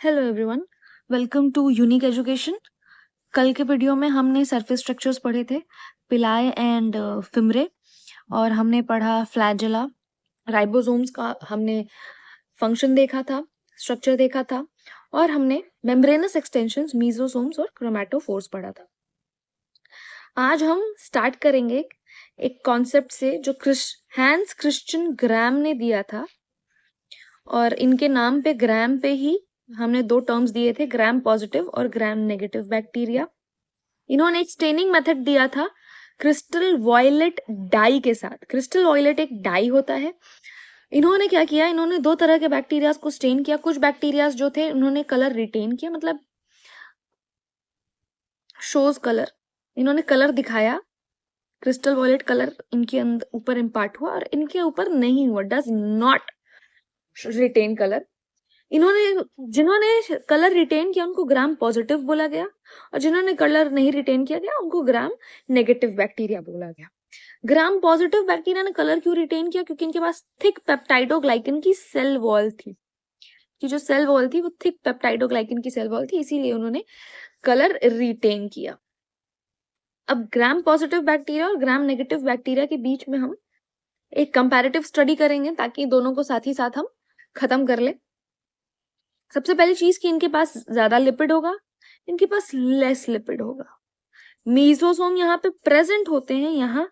Hello everyone, welcome to unique education. कल के video में हमने सरफेस स्ट्रक्चर्स पढ़े थे, पिलाई एंड फिमरे, और हमने पढ़ा फ्लैजेला, राइबोसोम्स का हमने फंक्शन देखा था, स्ट्रक्चर देखा था, और हमने मेम्ब्रेनस एक्सटेंशंस, मीजोसोम्स और क्रोमैटोफोर्स पढ़ा था। आज हम स्टार्ट करेंगे एक कॉन्सेप्ट से जो हैंस क्रिश्चियन ग्राम ने दिया था, और इनके नाम पे ग्राम पे ही हमने दो टर्म्स दिए थे, ग्राम पॉजिटिव और ग्राम नेगेटिव बैक्टीरिया। इन्होंने एक स्टेनिंग मेथड दिया था क्रिस्टल वॉयलेट डाई के साथ। क्रिस्टल वॉयलेट एक डाई होता है। इन्होंने क्या किया, इन्होंने दो तरह के बैक्टीरियाज को स्टेन किया। कुछ बैक्टीरियाज जो थे उन्होंने कलर रिटेन किया, मतलब शोज कलर, इन्होंने कलर दिखाया, क्रिस्टल वॉयलेट कलर इनके अंदर ऊपर इम्पार्ट हुआ, और इनके ऊपर नहीं हुआ, डज नॉट रिटेन कलर। जिन्होंने कलर रिटेन किया उनको ग्राम पॉजिटिव बोला गया, और जिन्होंने कलर नहीं रिटेन किया गया उनको ग्राम नेगेटिव बैक्टीरिया बोला गया। ग्राम पॉजिटिव बैक्टीरिया ने कलर क्यों रिटेन किया? क्योंकि इनके पास थिक पेप्टाइडोग्लाइकन की सेल वॉल थी, कि जो सेल वॉल थी वो थिक पेप्टाइडोग्लाइकन की सेल वॉल थी, इसीलिए उन्होंने कलर रिटेन किया। अब ग्राम पॉजिटिव बैक्टीरिया और ग्राम नेगेटिव बैक्टीरिया के बीच में हम एक कंपैरेटिव स्टडी करेंगे, ताकि दोनों को साथ ही साथ हम खत्म कर ले। सबसे पहली चीज कि इनके पास ज्यादा लिपिड होगा, इनके पास लेस लिपिड होगा। मीसोसोम यहाँ पे प्रेजेंट होते हैं, यहाँ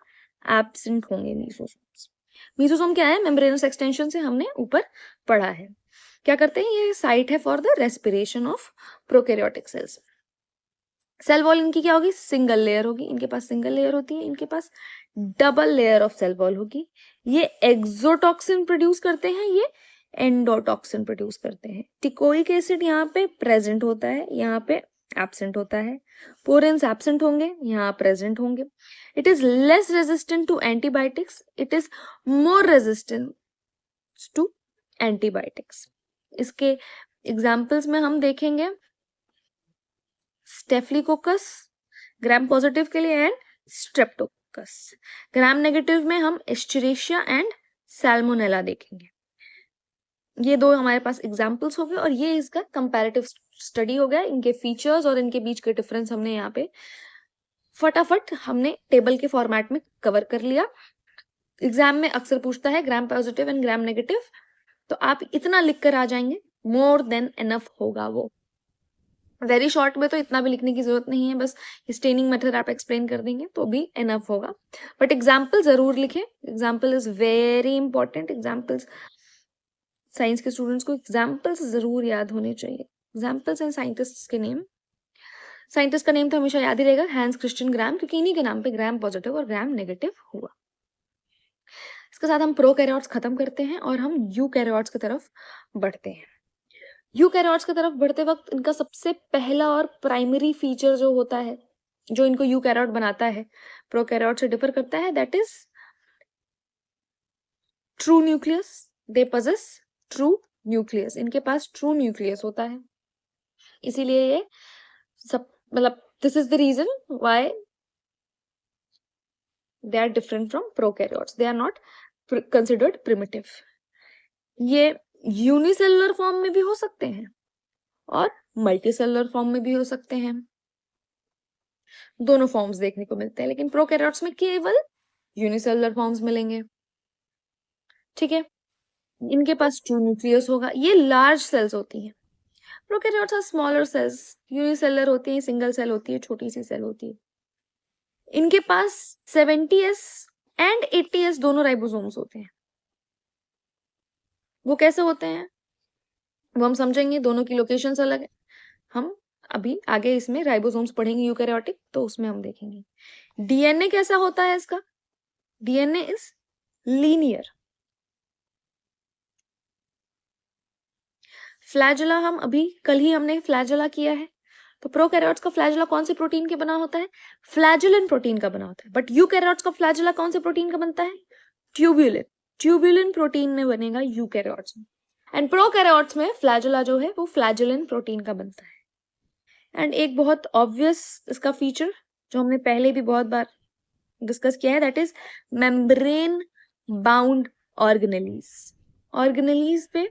एब्सेंट होंगे मीसोसोम्स। मीसोसोम क्या है? मेम्ब्रेनस एक्सटेंशन से हमने ऊपर पढ़ा है। क्या करते हैं? ये साइट है for the respiration of prokaryotic cells. Cell wall इनकी क्या होगी? सिंगल लेयर होगी। इनके पास सिंगल लेयर होती है, इनके पास double layer of cell wall होगी। ये एक्सोटॉक्सिन प्रोड्यूस करते हैं, ये एंडोटॉक्सिन प्रोड्यूस करते हैं। टिकोइक एसिड यहाँ पे प्रेजेंट होता है, यहाँ पे एब्सेंट होता है। पोरेंस एब्सेंट होंगे, यहाँ प्रेजेंट होंगे। It is less resistant to antibiotics, it is more resistant to antibiotics. इसके एग्जाम्पल्स में हम देखेंगे स्टेफिलोकोकस ग्राम पॉजिटिव के लिए, एंड स्ट्रेप्टोकोकस। ग्राम नेगेटिव में हम एस्चेरिशिया एंड सैल्मोनेला देखेंगे। ये दो हमारे पास एग्जाम्पल्स हो गए, और ये इसका कंपैरेटिव स्टडी हो गया। इनके फीचर्स और इनके बीच के डिफरेंस हमने यहाँ पे फटाफट हमने टेबल के फॉर्मेट में कवर कर लिया। एग्जाम में अक्सर पूछता है gram positive and gram negative, तो आप इतना लिख कर आ जाएंगे, मोर देन एनफ होगा वो। वेरी शॉर्ट में तो इतना भी लिखने की जरूरत नहीं है, बस स्टेनिंग मेथड आप एक्सप्लेन कर देंगे तो भी एनफ होगा। बट एग्जाम्पल जरूर लिखें, example is very important. Examples, science के स्टूडेंट्स को एग्जाम्पल्स जरूर याद होने चाहिए। एग्जाम्पल्स एंड साइंटिस्ट के नेम, साइंटिस्ट का नेम तो हमेशा याद ही रहेगा, हैंस क्रिश्चियन ग्राम, क्योंकि इन्हीं के नाम पे ग्राम पॉजिटिव और ग्राम नेगेटिव हुआ। इसके साथ हम प्रोकैरियोट्स खत्म करते हैं और हम यूकैरियोट्स की तरफ बढ़ते हैं। यूकैरियोट्स की तरफ बढ़ते वक्त इनका सबसे पहला और प्राइमरी फीचर जो होता है, जो इनको यूकैरियोट बनाता है, प्रोकैरियोट से डिफर करता है, that is true nucleus. They possess true nucleus. इनके पास ट्रू न्यूक्लियस होता है, इसीलिए ये सब, मतलब this is the reason why they are different from prokaryotes, they are not considered primitive. ये यूनिसेलुलर फॉर्म में भी हो सकते हैं और मल्टीसेलुलर फॉर्म में भी हो सकते हैं, दोनों फॉर्म्स देखने को मिलते हैं, लेकिन प्रोकैरियोट्स में केवल यूनिसेलुलर फॉर्म्स मिलेंगे। ठीक है, इनके पास ट्रू न्यूक्लियस होगा। ये लार्ज सेल्स होती हैं, prokaryotes are smaller cells, unicellular होती है, सिंगल सेल होती है, छोटी सी सेल होती है। इनके पास 70S एंड 80S दोनों राइबोसोम्स होते हैं। वो कैसे होते हैं वो हम समझेंगे, दोनों की लोकेशंस अलग है। हम अभी आगे इसमें राइबोसोम्स पढ़ेंगे यूकैरियोटिक, तो उसमें हम देखेंगे डीएनए कैसा होता है इसका। DNA is linear. फ्लैजेला, हम अभी कल ही हमने फ्लैजेला किया है, तो प्रोकैरियोट्स का फ्लैजेला कौन से प्रोटीन के बना होता है? फ्लैजेलिन प्रोटीन का बना होता है। बट यूकैरियोट्स का फ्लैजेला कौन से प्रोटीन का बनता है? ट्यूब्यूलिन। ट्यूब्यूलिन प्रोटीन में बनेगा यूकैरियोट्स में, एंड प्रोकैरियोट्स में फ्लैजेला जो है वो फ्लैजेलिन प्रोटीन का बनता है। एंड एक बहुत ऑब्वियस इसका फीचर जो हमने पहले भी बहुत बार डिस्कस किया है, that is membrane bound organelles. Organelles पे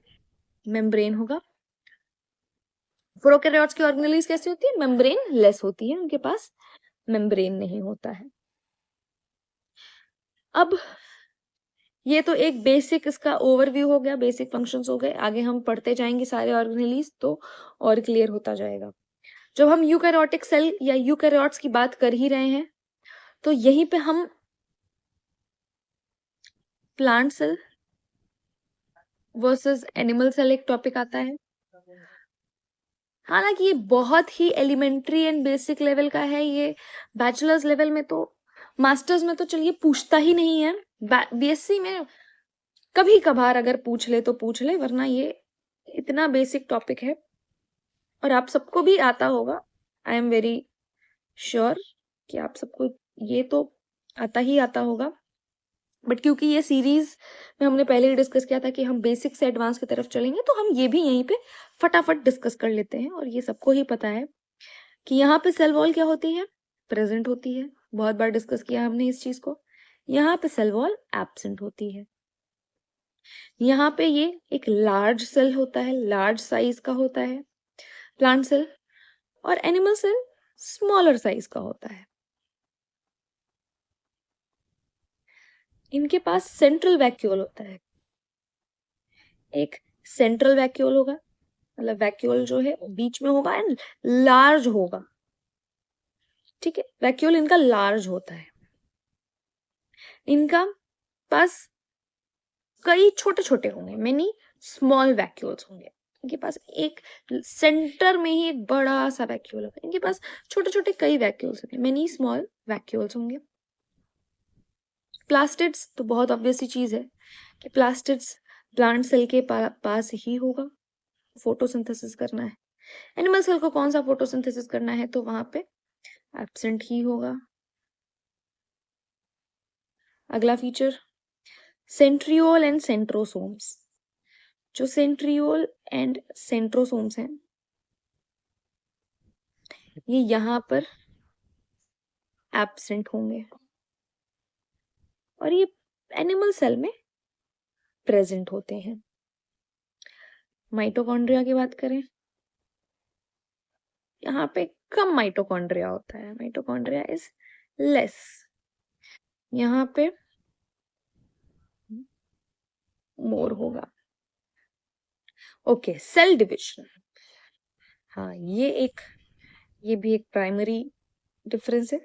मेम्ब्रेन होगा, प्रोकैरियोट्स की ऑर्गेनेलीज कैसी होती है? मेम्ब्रेन लेस होती है, उनके पास मेम्ब्रेन नहीं होता है। अब ये तो एक बेसिक इसका ओवरव्यू हो गया, बेसिक फंक्शंस हो गए। आगे हम पढ़ते जाएंगे सारे ऑर्गेनेलीज तो और क्लियर होता जाएगा। जब हम यूकैरियोटिक सेल या यूकैरियोट्स की बात कर ही रहे हैं तो यहीं पे हम plant cell versus animal cell एक टॉपिक आता है। हालांकि ये बहुत ही एलिमेंट्री एंड बेसिक लेवल का है, ये बैचलर्स लेवल में तो, मास्टर्स में तो चलिए पूछता ही नहीं है, बीएससी में कभी कभार अगर पूछ ले तो पूछ ले, वरना ये इतना बेसिक टॉपिक है और आप सबको भी आता होगा। आई एम वेरी श्योर कि आप सबको ये तो आता ही आता होगा। बट क्योंकि ये सीरीज में हमने पहले ही डिस्कस किया था कि हम बेसिक से एडवांस की तरफ चलेंगे, तो हम ये भी यहीं पे फटाफट डिस्कस कर लेते हैं। और ये सबको ही पता है कि यहाँ पे सेल वॉल क्या होती है? प्रेजेंट होती है। बहुत बार डिस्कस किया हमने इस चीज को। यहाँ पे सेल वॉल एब्सेंट होती है। यहाँ पे ये एक लार्ज सेल होता है, लार्ज साइज का होता है प्लांट सेल, और एनिमल सेल स्मॉलर साइज का होता है। इनके पास सेंट्रल वैक्यूल होता है। एक सेंट्रल वैक्यूल होगा, मतलब वैक्यूल जो है बीच में होगा एंड लार्ज होगा। ठीक है, वैक्यूल इनका लार्ज होता है। इनका पास कई छोटे छोटे होंगे, मेनी स्मॉल वैक्यूल्स होंगे। इनके पास एक सेंटर में ही एक बड़ा सा वैक्यूल होगा। इनके पास छोटे छोटे कई वैक्यूल्स होंगे, मेनी स्मॉल वैक्यूल्स होंगे। प्लास्टिड्स तो बहुत ऑब्वियस सी चीज है कि प्लास्टिड्स प्लांट सेल के पास ही होगा, फोटोसिंथेसिस करना है। एनिमल सेल को कौन सा फोटोसिंथेसिस करना है, तो वहां पे एब्सेंट ही होगा। अगला फीचर सेंट्रियोल एंड सेंट्रोसोम्स। जो सेंट्रियोल एंड सेंट्रोसोम्स हैं, ये यहाँ पर एब्सेंट होंगे और ये एनिमल सेल में प्रेजेंट होते हैं। माइटोकॉन्ड्रिया की बात करें, यहाँ पे कम माइटोकॉन्ड्रिया होता है, माइटोकॉन्ड्रिया इज लेस। यहाँ पे मोर होगा। Okay, cell division. हाँ, ये भी एक प्राइमरी डिफरेंस है।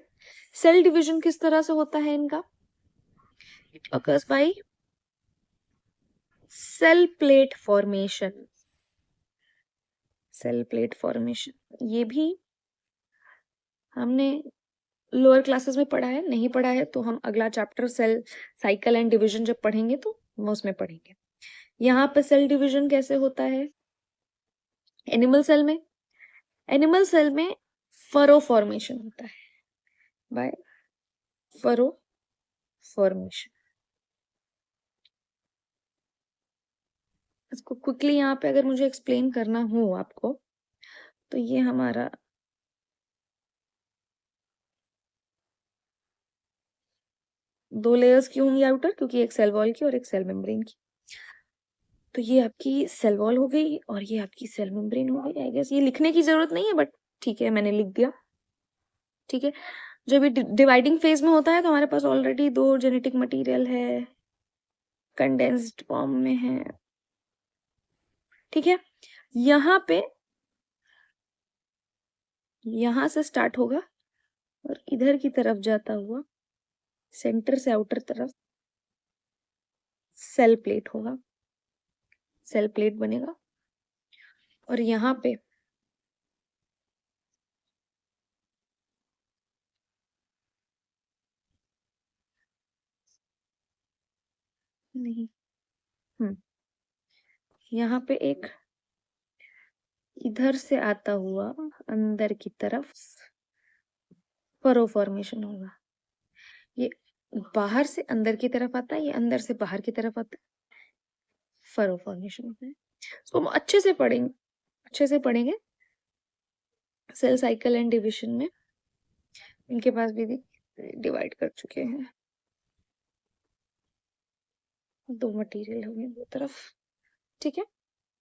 सेल डिवीजन किस तरह से होता है इनका? It occurs by cell plate formation. Cell plate formation ये भी हमने लोअर क्लासेस में पढ़ा है, नहीं पढ़ा है तो हम अगला chapter cell cycle and division जब पढ़ेंगे तो हम उसमें पढ़ेंगे। यहाँ पे सेल डिवीजन कैसे होता है एनिमल सेल में फरो फॉर्मेशन होता है, बाय फरो फॉर्मेशन। इसको क्विकली यहाँ पे अगर मुझे एक्सप्लेन करना हो आपको, तो ये हमारा दो लेयर्स की होंगी आउटर, क्योंकि एक सेल वॉल की और एक सेल मेम्ब्रेन की। तो ये आपकी सेल वॉल हो गई और ये आपकी सेल मेम्ब्रेन हो गई। आई गेस ये लिखने की जरूरत नहीं है, बट ठीक है, मैंने लिख दिया। ठीक है, जब ये डिवाइडिंग फेज में होता है तो हमारे पास ऑलरेडी दो जेनेटिक मटेरियल है, कंडेंस्ड फॉर्म में है। ठीक है, यहाँ पे यहां से स्टार्ट होगा और इधर की तरफ जाता हुआ सेंटर से आउटर तरफ सेल प्लेट होगा, सेल प्लेट बनेगा। और यहाँ पे नहीं, यहाँ पे एक इधर से आता हुआ अंदर की तरफ फरो फॉर्मेशन होगा। ये बाहर से अंदर की तरफ आता है, ये अंदर से बाहर की तरफ आता है, फरो फॉर्मेशन होता है। इसको हम अच्छे से पढ़ेंगे सेल साइकिल एंड डिविजन में। इनके पास भी डिवाइड कर चुके हैं, दो मटेरियल होंगे दो तरफ। ठीक है,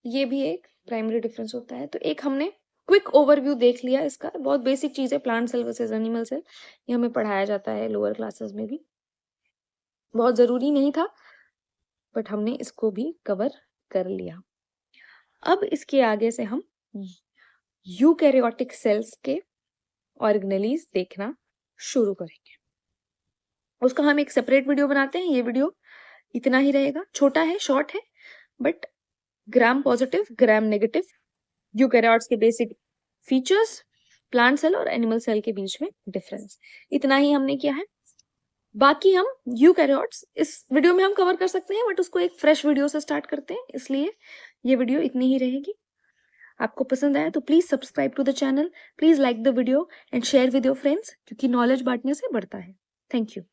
ये भी एक प्राइमरी डिफरेंस होता है। तो एक हमने क्विक ओवरव्यू देख लिया इसका, बहुत बेसिक चीज है, plant cell versus animal cell, ये हमें पढ़ाया जाता है लोअर क्लासेस में भी, बहुत जरूरी नहीं था बट हमने इसको भी कवर कर लिया। अब इसके आगे से हम यूकैरियोटिक सेल्स के ऑर्गेनेलीज देखना शुरू करेंगे। उसका हम एक सेपरेट वीडियो बनाते हैं, ये वीडियो इतना ही रहेगा, छोटा है, शॉर्ट है, but gram positive gram negative eukaryotes के बेसिक फीचर्स, प्लांट सेल और एनिमल सेल के बीच में डिफरेंस, इतना ही हमने किया है। बाकी हम यूकैरियोट्स इस वीडियो में हम कवर कर सकते हैं, बट उसको एक फ्रेश वीडियो से स्टार्ट करते हैं, इसलिए ये वीडियो इतनी ही रहेगी। आपको पसंद आया तो please subscribe to the channel, please like the video and share with your friends, क्योंकि नॉलेज बांटने से बढ़ता है। Thank you.